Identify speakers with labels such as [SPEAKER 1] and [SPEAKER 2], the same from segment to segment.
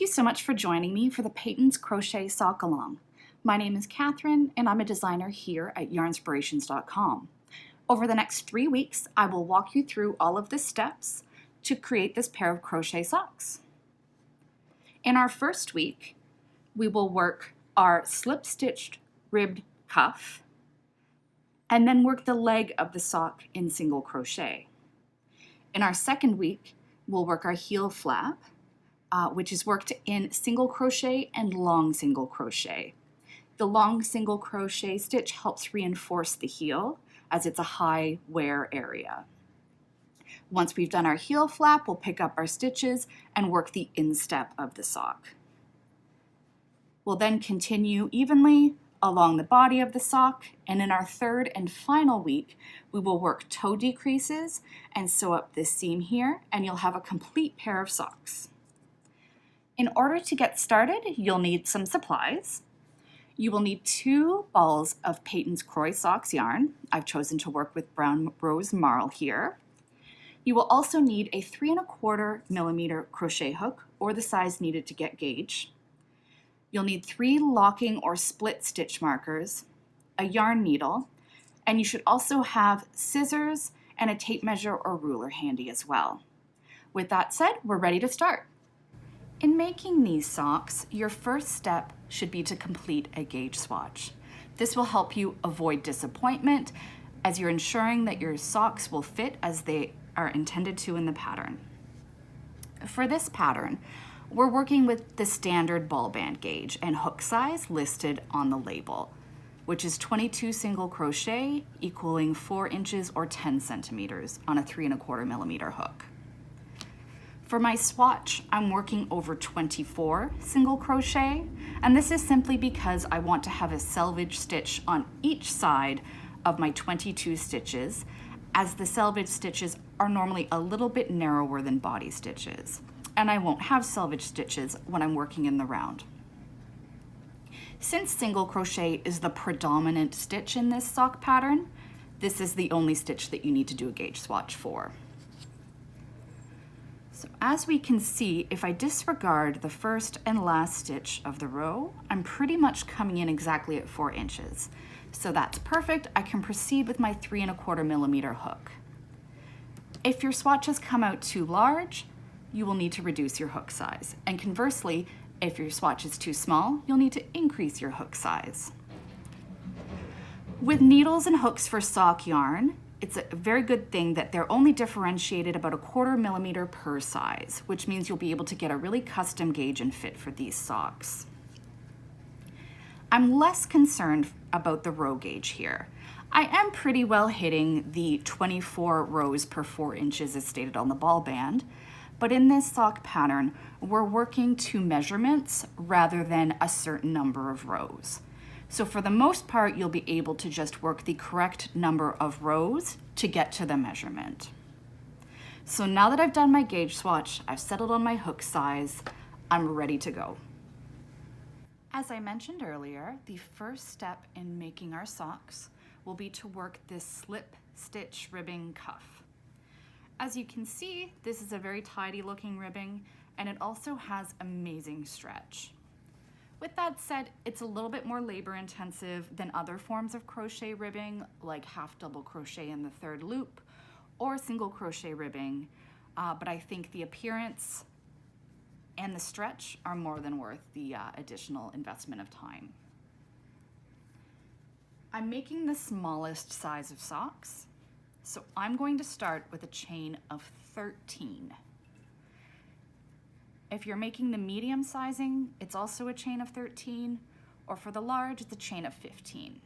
[SPEAKER 1] Thank you so much for joining me for the Patons Crochet Sock-A-Long. My name is Katherine and I'm a designer here at Yarnspirations.com. Over the next 3 weeks, I will walk you through all of the steps to create this pair of crochet socks. In our first week, we will work our slip-stitched ribbed cuff and then work the leg of the sock in single crochet. In our second week, we'll work our heel flap, which is worked in single crochet and long single crochet. The long single crochet stitch helps reinforce the heel as it's a high wear area. Once we've done our heel flap, we'll pick up our stitches and work the instep of the sock. We'll then continue evenly along the body of the sock, and in our third and final week, we will work toe decreases and sew up this seam here, and you'll have a complete pair of socks. In order to get started, you'll need some supplies. You will need 2 balls of Patons Kroy Socks yarn. I've chosen to work with Brown Rose Marl here. You will also need a 3¼ millimeter crochet hook, or the size needed to get gauge. You'll need 3 locking or split stitch markers, a yarn needle, and you should also have scissors and a tape measure or ruler handy as well. With that said, we're ready to start. In making these socks, your first step should be to complete a gauge swatch. This will help you avoid disappointment as you're ensuring that your socks will fit as they are intended to in the pattern. For this pattern, we're working with the standard ball band gauge and hook size listed on the label, which is 22 single crochet equaling 4 inches or 10 centimeters on a 3¼ millimeter hook. For my swatch, I'm working over 24 single crochet, and this is simply because I want to have a selvage stitch on each side of my 22 stitches, as the selvage stitches are normally a little bit narrower than body stitches, and I won't have selvage stitches when I'm working in the round. Since single crochet is the predominant stitch in this sock pattern, this is the only stitch that you need to do a gauge swatch for. So as we can see, if I disregard the first and last stitch of the row, I'm pretty much coming in exactly at 4 inches. So that's perfect. I can proceed with my 3¼ millimeter hook. If your swatches come out too large, you will need to reduce your hook size. And conversely, if your swatch is too small, you'll need to increase your hook size. With needles and hooks for sock yarn, it's a very good thing that they're only differentiated about 1/4 millimeter per size, which means you'll be able to get a really custom gauge and fit for these socks. I'm less concerned about the row gauge here. I am pretty well hitting the 24 rows per 4 inches as stated on the ball band, but in this sock pattern, we're working to measurements rather than a certain number of rows. So for the most part, you'll be able to just work the correct number of rows to get to the measurement. So now that I've done my gauge swatch, I've settled on my hook size, I'm ready to go. As I mentioned earlier, the first step in making our socks will be to work this slip stitch ribbing cuff. As you can see, this is a very tidy looking ribbing, and it also has amazing stretch. With that said, it's a little bit more labor intensive than other forms of crochet ribbing, like half double crochet in the 3rd loop or single crochet ribbing, but I think the appearance and the stretch are more than worth the additional investment of time. I'm making the smallest size of socks, so I'm going to start with a chain of 13. If you're making the medium sizing, it's also a chain of 13, or for the large, it's a chain of 15.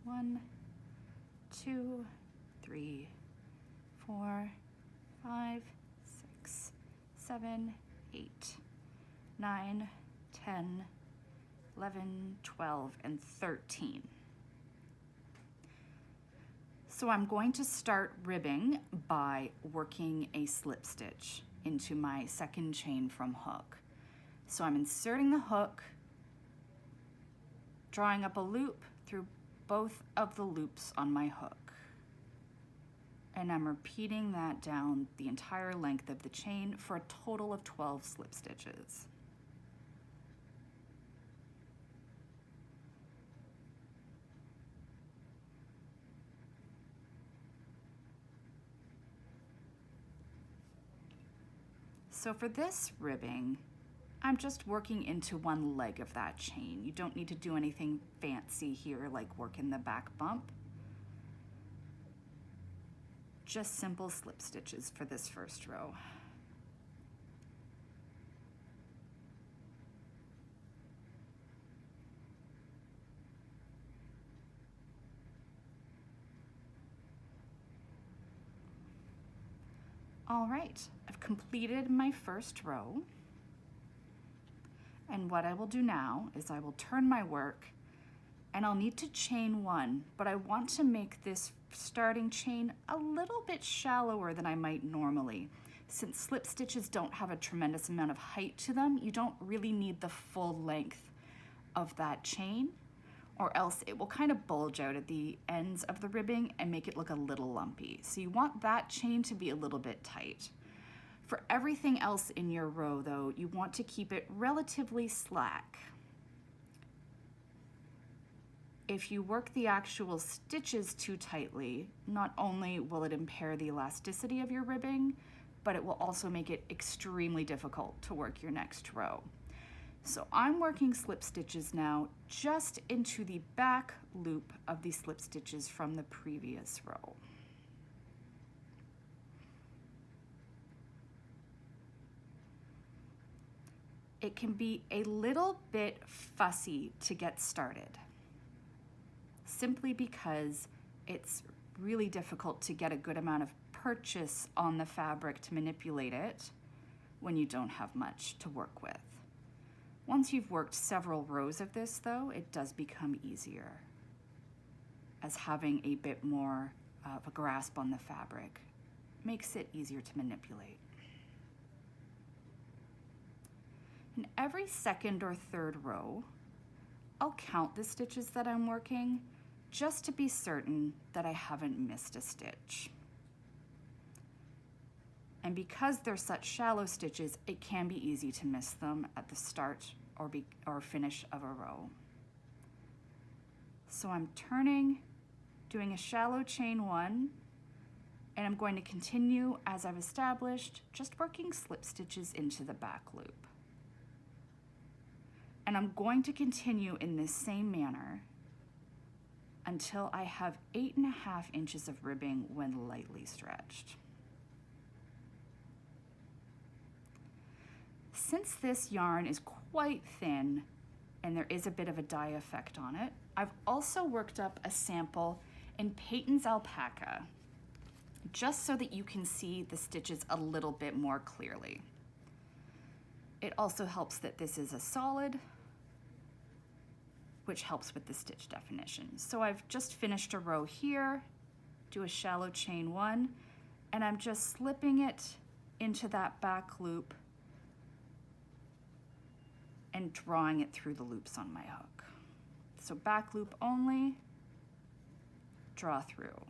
[SPEAKER 1] 1, 2, 3, 4, 5, 6, 7, 8, 9, 10, 11, 12, and 13. So I'm going to start ribbing by working a slip stitch into my second chain from hook. So I'm inserting the hook, drawing up a loop through both of the loops on my hook. And I'm repeating that down the entire length of the chain for a total of 12 slip stitches. So for this ribbing, I'm just working into one leg of that chain. You don't need to do anything fancy here like work in the back bump. Just simple slip stitches for this first row. All right, I've completed my first row. And what I will do now is I will turn my work and I'll need to chain one, but I want to make this starting chain a little bit shallower than I might normally. Since slip stitches don't have a tremendous amount of height to them, you don't really need the full length of that chain, or else it will kind of bulge out at the ends of the ribbing and make it look a little lumpy. So you want that chain to be a little bit tight. For everything else in your row though, you want to keep it relatively slack. If you work the actual stitches too tightly, not only will it impair the elasticity of your ribbing, but it will also make it extremely difficult to work your next row. So I'm working slip stitches now just into the back loop of the slip stitches from the previous row. It can be a little bit fussy to get started, simply because it's really difficult to get a good amount of purchase on the fabric to manipulate it when you don't have much to work with. Once you've worked several rows of this though, it does become easier, as having a bit more of a grasp on the fabric makes it easier to manipulate. In every second or third row, I'll count the stitches that I'm working just to be certain that I haven't missed a stitch. And because they're such shallow stitches, it can be easy to miss them at the start or finish of a row. So I'm turning, doing a shallow chain one, and I'm going to continue as I've established, just working slip stitches into the back loop. And I'm going to continue in this same manner until I have 8.5 inches of ribbing when lightly stretched. Since this yarn is quite thin and there is a bit of a dye effect on it, I've also worked up a sample in Patons Alpaca, just so that you can see the stitches a little bit more clearly. It also helps that this is a solid, which helps with the stitch definition. So I've just finished a row here, do a shallow chain one, and I'm just slipping it into that back loop and drawing it through the loops on my hook. So back loop only, draw through.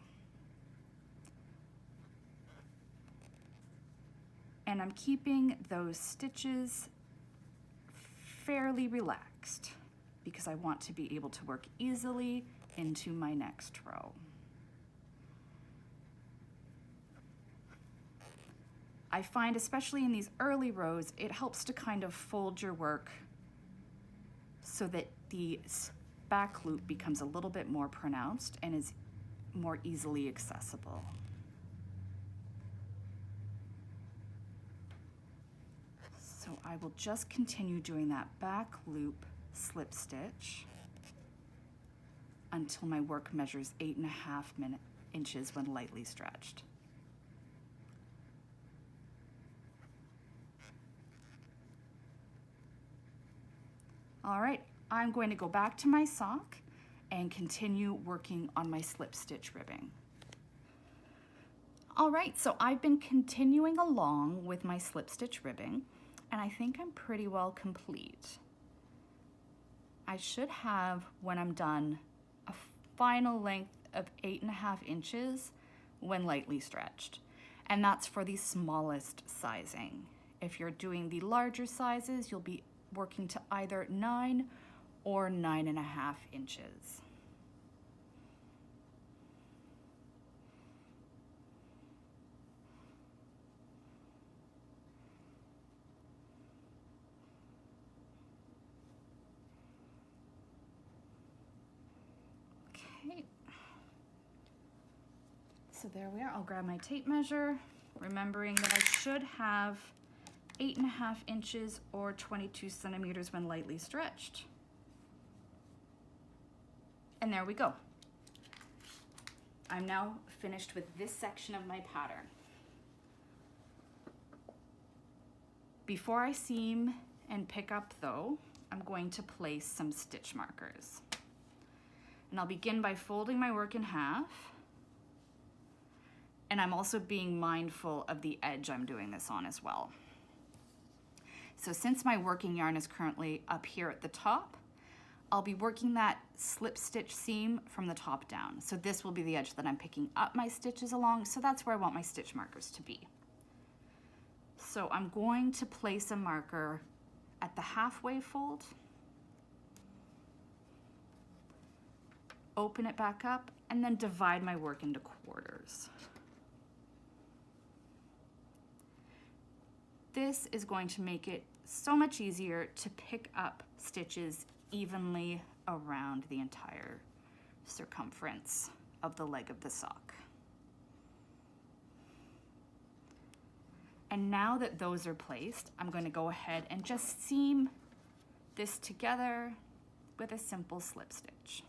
[SPEAKER 1] And I'm keeping those stitches fairly relaxed because I want to be able to work easily into my next row. I find, especially in these early rows, it helps to kind of fold your work so that the back loop becomes a little bit more pronounced and is more easily accessible. So I will just continue doing that back loop slip stitch until my work measures 8.5 inches when lightly stretched. All right, I'm going to go back to my sock and continue working on my slip stitch ribbing. All right, so I've been continuing along with my slip stitch ribbing, and I think I'm pretty well complete. I should have, when I'm done, a final length of 8.5 inches when lightly stretched. And that's for the smallest sizing. If you're doing the larger sizes, you'll be working to either 9 or 9.5 inches. So there we are. I'll grab my tape measure, remembering that I should have 8.5 inches or 22 centimeters when lightly stretched. And there we go. I'm now finished with this section of my pattern. Before I seam and pick up though, I'm going to place some stitch markers. And I'll begin by folding my work in half. And I'm also being mindful of the edge I'm doing this on as well. So since my working yarn is currently up here at the top, I'll be working that slip stitch seam from the top down. So this will be the edge that I'm picking up my stitches along, so that's where I want my stitch markers to be. So I'm going to place a marker at the halfway fold, open it back up, and then divide my work into quarters. This is going to make it so much easier to pick up stitches evenly around the entire circumference of the leg of the sock. And now that those are placed, I'm going to go ahead and just seam this together with a simple slip stitch.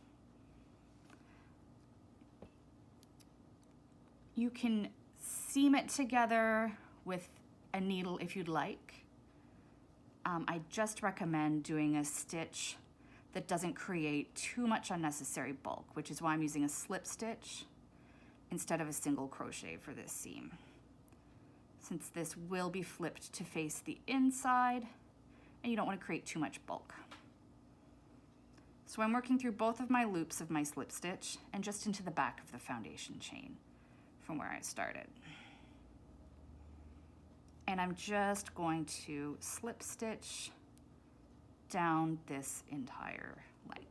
[SPEAKER 1] You can seam it together with a needle if you'd like. I just recommend doing a stitch that doesn't create too much unnecessary bulk, which is why I'm using a slip stitch instead of a single crochet for this seam, since this will be flipped to face the inside and you don't want to create too much bulk. So I'm working through both of my loops of my slip stitch and just into the back of the foundation chain from where I started. And I'm just going to slip stitch down this entire length.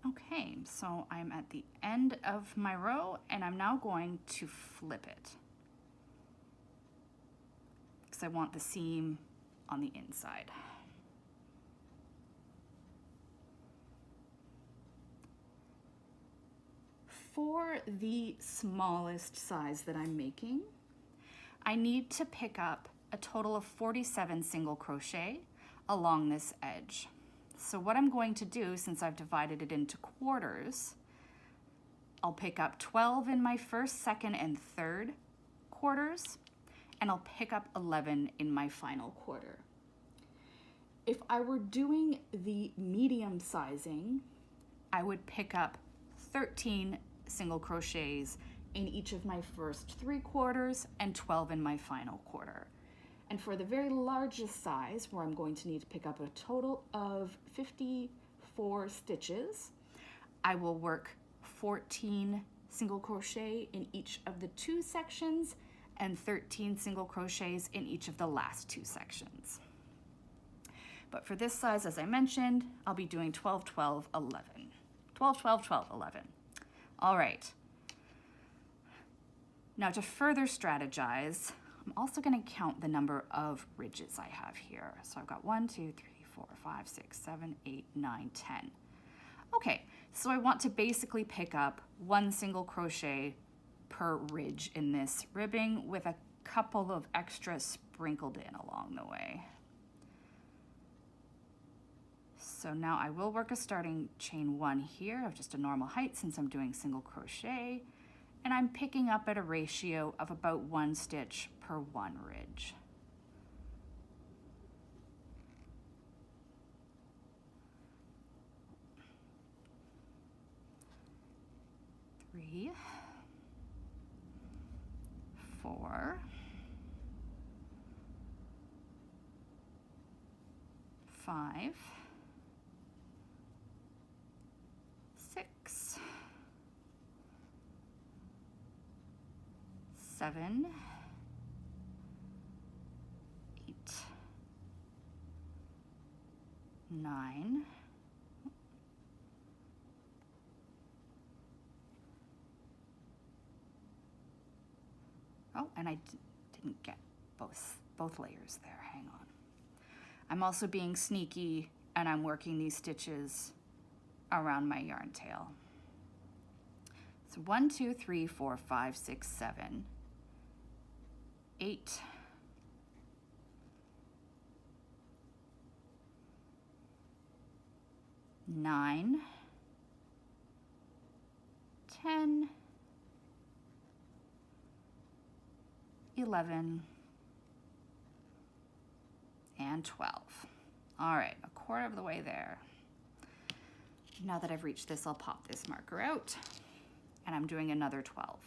[SPEAKER 1] Okay, so I'm at the end of my row and I'm now going to flip it because I want the seam on the inside. For the smallest size that I'm making, I need to pick up a total of 47 single crochet along this edge. So what I'm going to do, since I've divided it into quarters, I'll pick up 12 in my first, second, and third quarters, and I'll pick up 11 in my final quarter. If I were doing the medium sizing, I would pick up 13 single crochets in each of my first 3 quarters and 12 in my final quarter. And for the very largest size, where I'm going to need to pick up a total of 54 stitches, I will work 14 single crochet in each of the 2 sections and 13 single crochets in each of the last 2 sections. But for this size, as I mentioned, I'll be doing 12, 12, 11. 12, 12, 12, 11. All right. Now to further strategize, I'm also going to count the number of ridges I have here. So I've got 1, 2, 3, 4, 5, 6, 7, 8, 9, 10. Okay, so I want to basically pick up 1 single crochet per ridge in this ribbing with a couple of extras sprinkled in along the way. So now I will work a starting chain 1 here of just a normal height since I'm doing single crochet, and I'm picking up at a ratio of about 1 stitch per 1 ridge. 3, 4, 5, 6, 7, 8, 9, 10, and I didn't get both layers there, hang on. I'm also being sneaky and I'm working these stitches around my yarn tail. So 1, 2, 3, 4, 5, 6, 7, 8, 9, 10, 11, and 12. All right, a quarter of the way there. Now that I've reached this, I'll pop this marker out, and I'm doing another 12.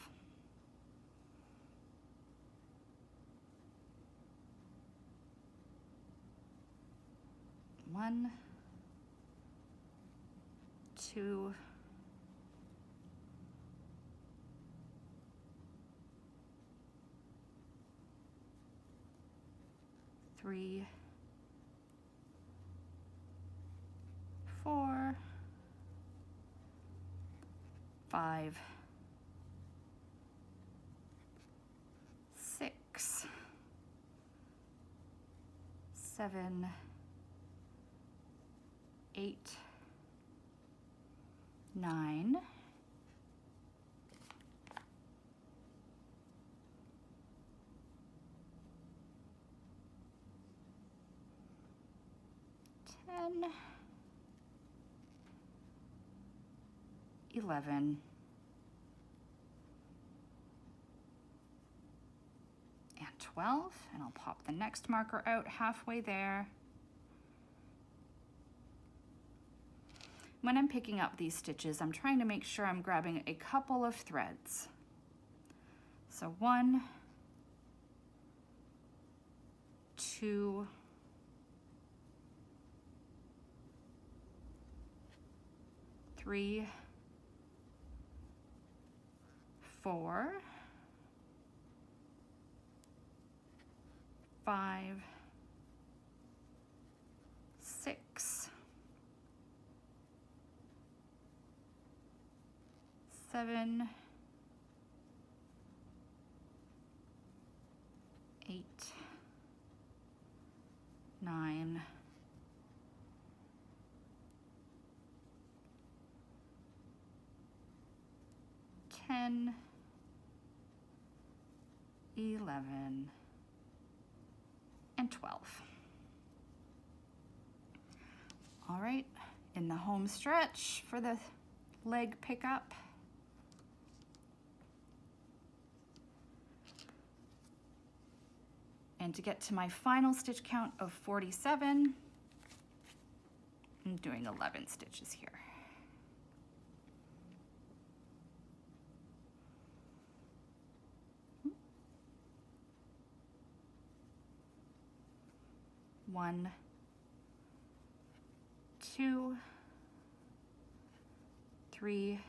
[SPEAKER 1] One, 2, 3, 4, 5, 6, 7, 8, 9, 10, 11, and 12, and I'll pop the next marker out halfway there. When I'm picking up these stitches, I'm trying to make sure I'm grabbing a couple of threads. So 1, 2, 3, 4, 5, 6, 7, 8, 9, 10, 11, and 12. All right, in the home stretch for the leg pickup. And to get to my final stitch count of 47, I'm doing 11 stitches here. One, 2, 3,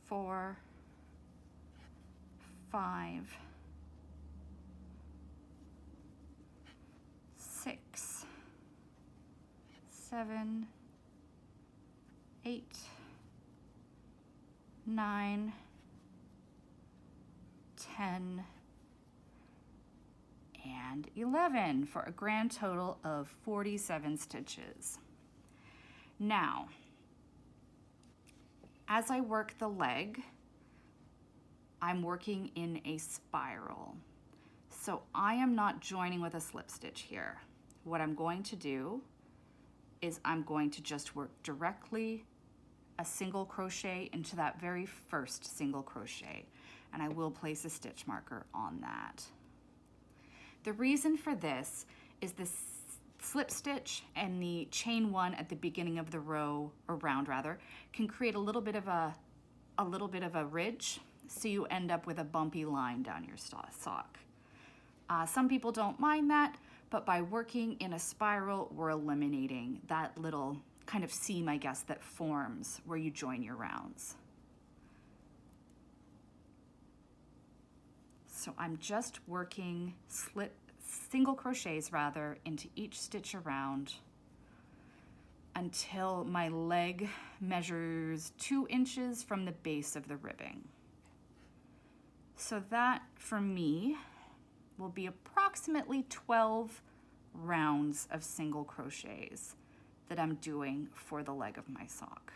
[SPEAKER 1] 4, 5, 6, 7, 8, 9, 10, and 11 for a grand total of 47 stitches. Now, as I work the leg, I'm working in a spiral. So I am not joining with a slip stitch here. What I'm going to do is I'm going to just work directly a single crochet into that very first single crochet, and I will place a stitch marker on that. The reason for this is slip stitch and the chain one at the beginning of the row, or round rather, can create a little bit of a ridge, so you end up with a bumpy line down your sock. Some people don't mind that, but by working in a spiral, we're eliminating that little kind of seam, I guess, that forms where you join your rounds. So I'm just working single crochets rather into each stitch around until my leg measures 2 inches from the base of the ribbing. So that for me will be approximately 12 rounds of single crochets that I'm doing for the leg of my sock.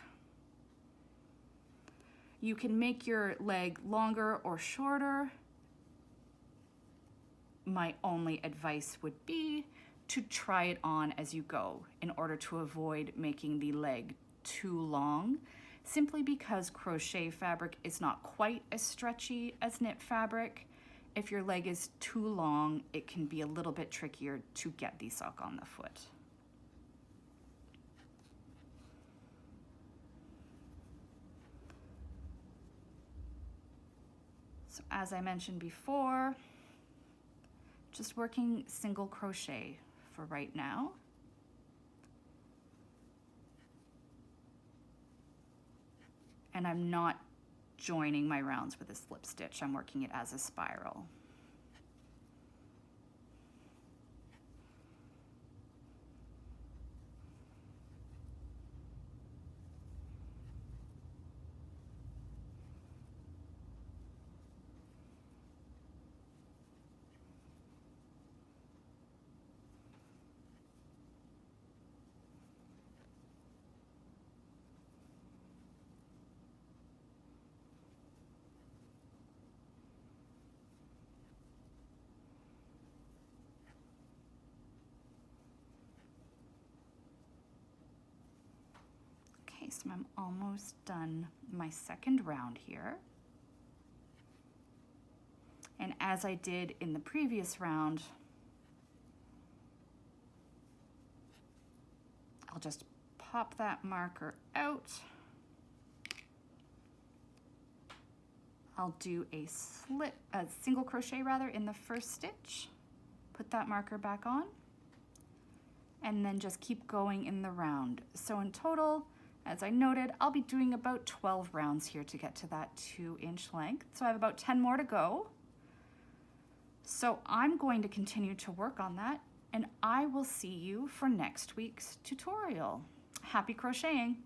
[SPEAKER 1] You can make your leg longer or shorter. My only advice would be to try it on as you go in order to avoid making the leg too long, simply because crochet fabric is not quite as stretchy as knit fabric. If your leg is too long, it can be a little bit trickier to get the sock on the foot. So as I mentioned before, just working single crochet for right now. And I'm not joining my rounds with a slip stitch. I'm working it as a spiral. Okay, so I'm almost done my second round here. And as I did in the previous round, I'll just pop that marker out. I'll do a single crochet rather in the first stitch, put that marker back on, and then just keep going in the round. So in total, as I noted, I'll be doing about 12 rounds here to get to that 2-inch length. So I have about 10 more to go. So I'm going to continue to work on that, and I will see you for next week's tutorial. Happy crocheting!